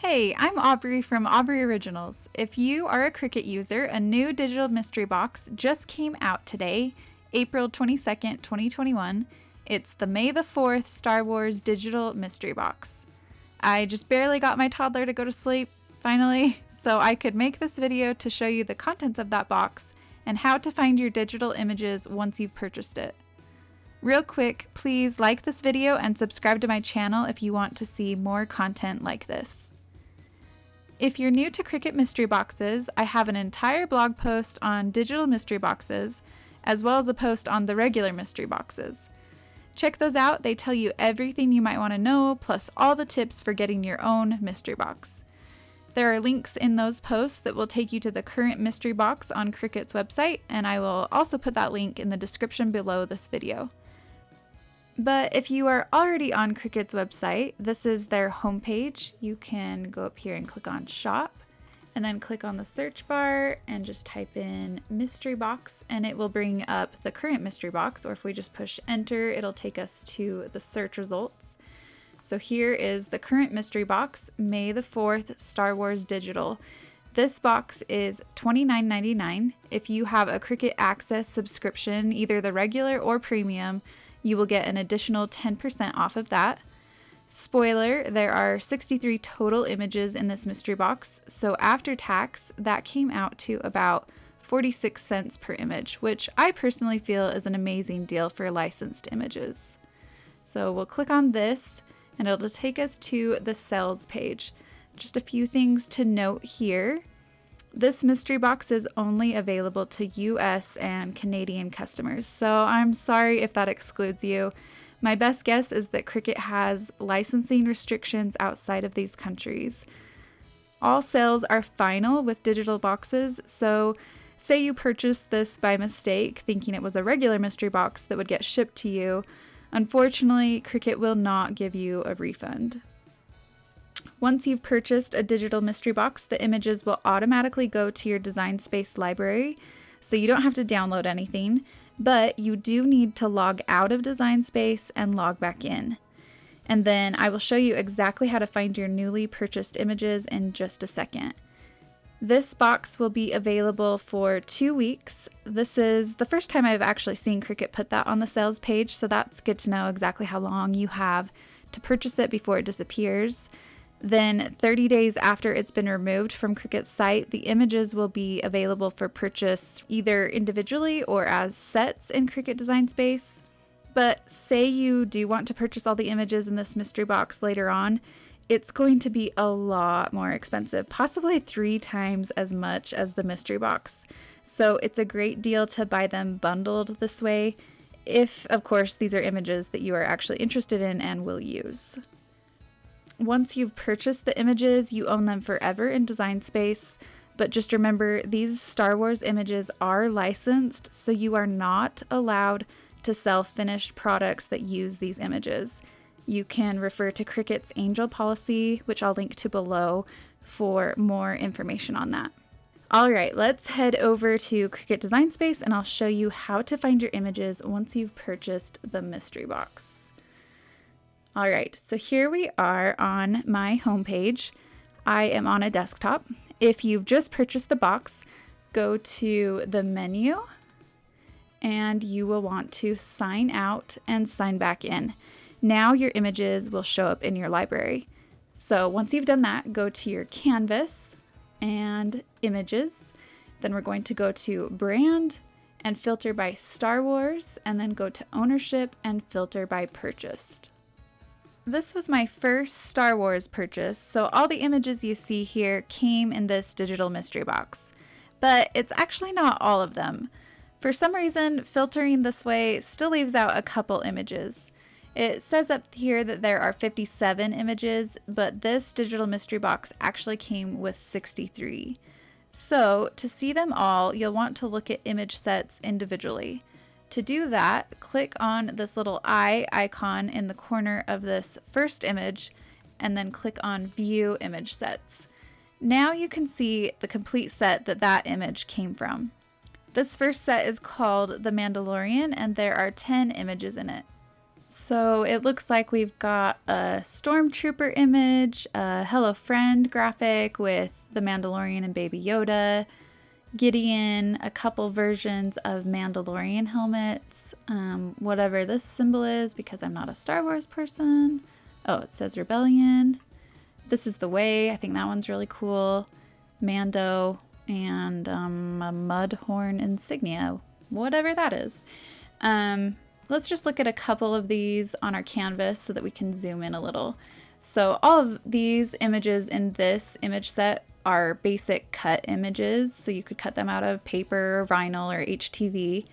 Hey, I'm Aubrey from Aubrey Originals. If you are a Cricut user, a new digital mystery box just came out today, April 22nd, 2021. It's the May the 4th Star Wars digital mystery box. I just barely got my toddler to go to sleep, finally, so I could make this video to show you the contents of that box and how to find your digital images once you've purchased it. Real quick, please like this video and subscribe to my channel if you want to see more content like this. If you're new to Cricut Mystery Boxes, I have an entire blog post on digital mystery boxes, as well as a post on the regular mystery boxes. Check those out, they tell you everything you might want to know, plus all the tips for getting your own mystery box. There are links in those posts that will take you to the current mystery box on Cricut's website, and I will also put that link in the description below this video. But if you are already on Cricut's website, this is their homepage. You can go up here and click on Shop, and then click on the search bar and just type in Mystery Box, and it will bring up the current mystery box, or if we just push Enter, it'll take us to the search results. So here is the current mystery box, May the 4th, Star Wars Digital. This box is $29.99. If you have a Cricut Access subscription, either the regular or premium, you will get an additional 10% off of that. Spoiler, there are 63 total images in this mystery box, so after tax, that came out to about 46 cents per image, which I personally feel is an amazing deal for licensed images. So we'll click on this, and it'll take us to the sales page. Just a few things to note here. This mystery box is only available to US and Canadian customers, so I'm sorry if that excludes you. My best guess is that Cricut has licensing restrictions outside of these countries. All sales are final with digital boxes, so say you purchased this by mistake thinking it was a regular mystery box that would get shipped to you. Unfortunately, Cricut will not give you a refund. Once you've purchased a digital mystery box, the images will automatically go to your Design Space library, so you don't have to download anything, but you do need to log out of Design Space and log back in. And then I will show you exactly how to find your newly purchased images in just a second. This box will be available for 2 weeks. This is the first time I've actually seen Cricut put that on the sales page, so that's good to know exactly how long you have to purchase it before it disappears. Then 30 days after it's been removed from Cricut's site, the images will be available for purchase either individually or as sets in Cricut Design Space. But say you do want to purchase all the images in this mystery box later on, it's going to be a lot more expensive, possibly 3 times as much as the mystery box. So it's a great deal to buy them bundled this way, if of course these are images that you are actually interested in and will use. Once you've purchased the images, you own them forever in Design Space, but just remember these Star Wars images are licensed, so you are not allowed to sell finished products that use these images. You can refer to Cricut's Angel policy, which I'll link to below, for more information on that. Alright, let's head over to Cricut Design Space and I'll show you how to find your images once you've purchased the mystery box. Alright, so here we are on my homepage. I am on a desktop. If you've just purchased the box, go to the menu and you will want to sign out and sign back in. Now your images will show up in your library. So once you've done that, go to your canvas and images. Then we're going to go to brand and filter by Star Wars, and then go to ownership and filter by purchased. This was my first Star Wars purchase, so all the images you see here came in this digital mystery box. But it's actually not all of them. For some reason, filtering this way still leaves out a couple images. It says up here that there are 57 images, but this digital mystery box actually came with 63. So to see them all, you'll want to look at image sets individually. To do that, click on this little eye icon in the corner of this first image, and then click on View Image Sets. Now you can see the complete set that image came from. This first set is called The Mandalorian, and there are 10 images in it. So it looks like we've got a Stormtrooper image, a Hello Friend graphic with the Mandalorian and Baby Yoda, Gideon, a couple versions of Mandalorian helmets, whatever this symbol is because I'm not a Star Wars person. Oh, it says Rebellion. This is the Way. I think that one's really cool. Mando and a Mudhorn insignia, whatever that is. Let's just look at a couple of these on our canvas so that we can zoom in a little. So all of these images in this image set are basic cut images, so you could cut them out of paper, vinyl, or HTV.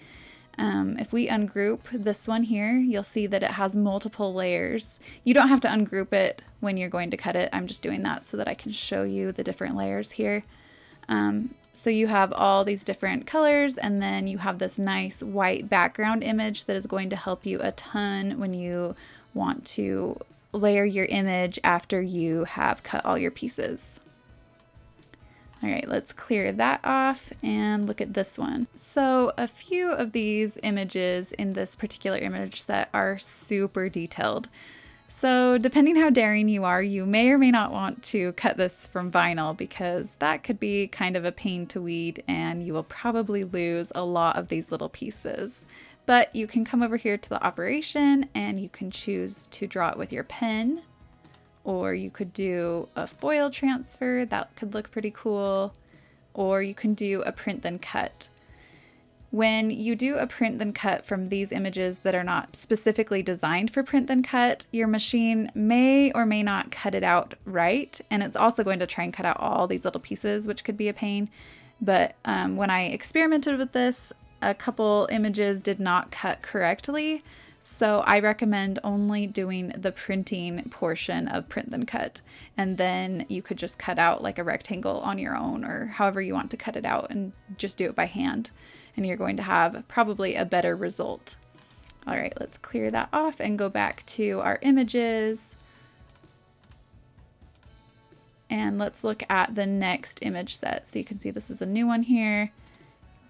If we ungroup this one here, you'll see that it has multiple layers. You don't have to ungroup it when you're going to cut it. I'm just doing that so that I can show you the different layers here. So you have all these different colors, and then you have this nice white background image that is going to help you a ton when you want to layer your image after you have cut all your pieces. All right, let's clear that off and look at this one. So a few of these images in this particular image set are super detailed. So depending how daring you are, you may or may not want to cut this from vinyl because that could be kind of a pain to weed and you will probably lose a lot of these little pieces. But you can come over here to the operation and you can choose to draw it with your pen, or you could do a foil transfer, that could look pretty cool, or you can do a print then cut. When you do a print then cut from these images that are not specifically designed for print then cut, your machine may or may not cut it out right, and it's also going to try and cut out all these little pieces, which could be a pain. But when I experimented with this, a couple images did not cut correctly, so I recommend only doing the printing portion of print then cut, and then you could just cut out like a rectangle on your own or however you want to cut it out and just do it by hand. And you're going to have probably a better result. All right, let's clear that off and go back to our images. And let's look at the next image set. So you can see this is a new one here.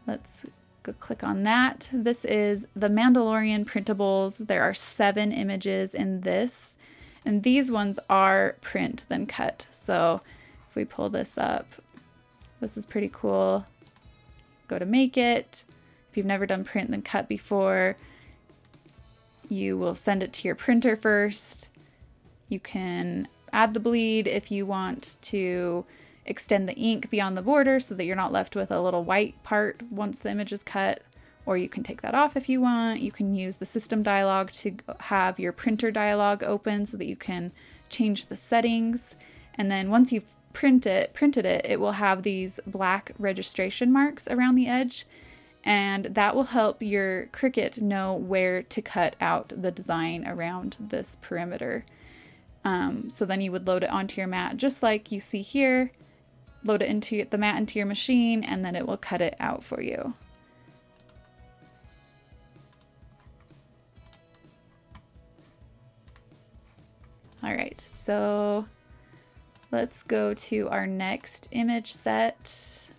Let's go click on that. This is the Mandalorian Printables. There are 7 images in this, and these ones are print then cut. So if we pull this up, this is pretty cool. Go to make it. If you've never done print then cut before, you will send it to your printer first. You can add the bleed if you want to extend the ink beyond the border so that you're not left with a little white part once the image is cut, or you can take that off if you want. You can use the system dialog to have your printer dialog open so that you can change the settings. And then once you've printed it, it will have these black registration marks around the edge, and that will help your Cricut know where to cut out the design around this perimeter. So then you would load it onto your mat just like you see here, load it into the mat into your machine, and then it will cut it out for you. All right, so let's go to our next image set.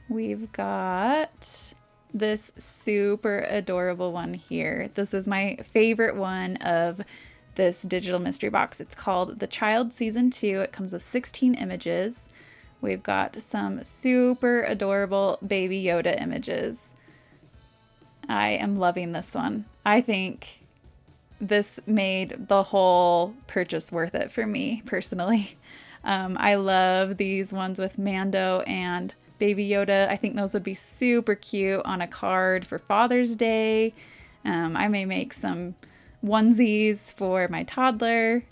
We've got this super adorable one here. This is my favorite one of this digital mystery box. It's called The Child Season 2. It comes with 16 images. We've got some super adorable Baby Yoda images. I am loving this one. I think this made the whole purchase worth it for me personally. I love these ones with Mando and Baby Yoda. I think those would be super cute on a card for Father's Day. I may make some onesies for my toddler.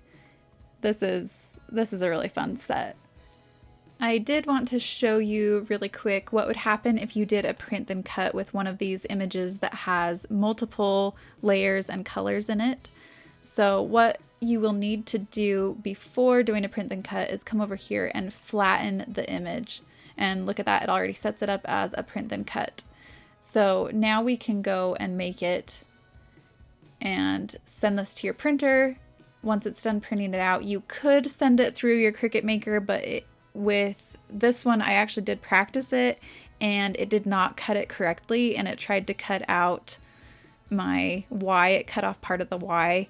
This is a really fun set. I did want to show you really quick what would happen if you did a print then cut with one of these images that has multiple layers and colors in it. So what you will need to do before doing a print then cut is come over here and flatten the image. And look at that, it already sets it up as a print then cut. So now we can go and make it and send this to your printer. Once it's done printing it out, you could send it through your Cricut Maker, but with this one, I actually did practice it and it did not cut it correctly, and it tried to cut out my Y. It cut off part of the Y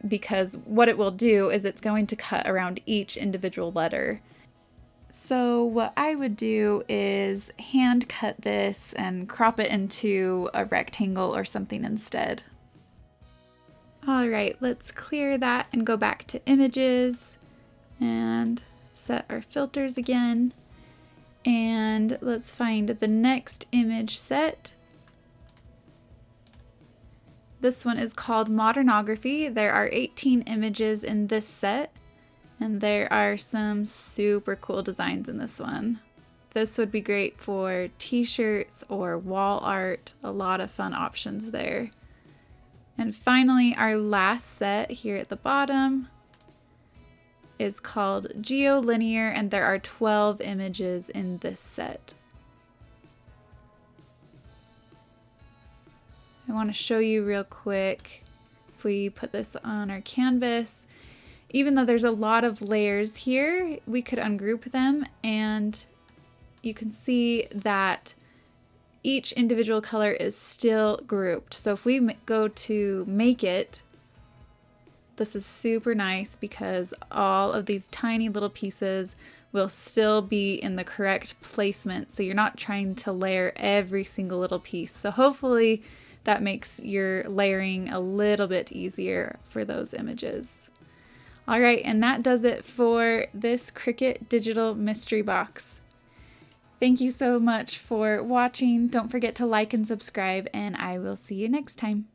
because what it will do is it's going to cut around each individual letter. So what I would do is hand cut this and crop it into a rectangle or something instead. All right, let's clear that and go back to images and set our filters again. And let's find the next image set. This one is called Modernography. There are 18 images in this set, and there are some super cool designs in this one. This would be great for t-shirts or wall art. A lot of fun options there. And finally, our last set here at the bottom is called Geo Linear, and there are 12 images in this set. I want to show you real quick. If we put this on our canvas, even though there's a lot of layers here, we could ungroup them, and you can see that each individual color is still grouped. So if we go to make it, this is super nice because all of these tiny little pieces will still be in the correct placement. So you're not trying to layer every single little piece. So hopefully that makes your layering a little bit easier for those images. All right, and that does it for this Cricut Digital Mystery Box. Thank you so much for watching. Don't forget to like and subscribe, and I will see you next time.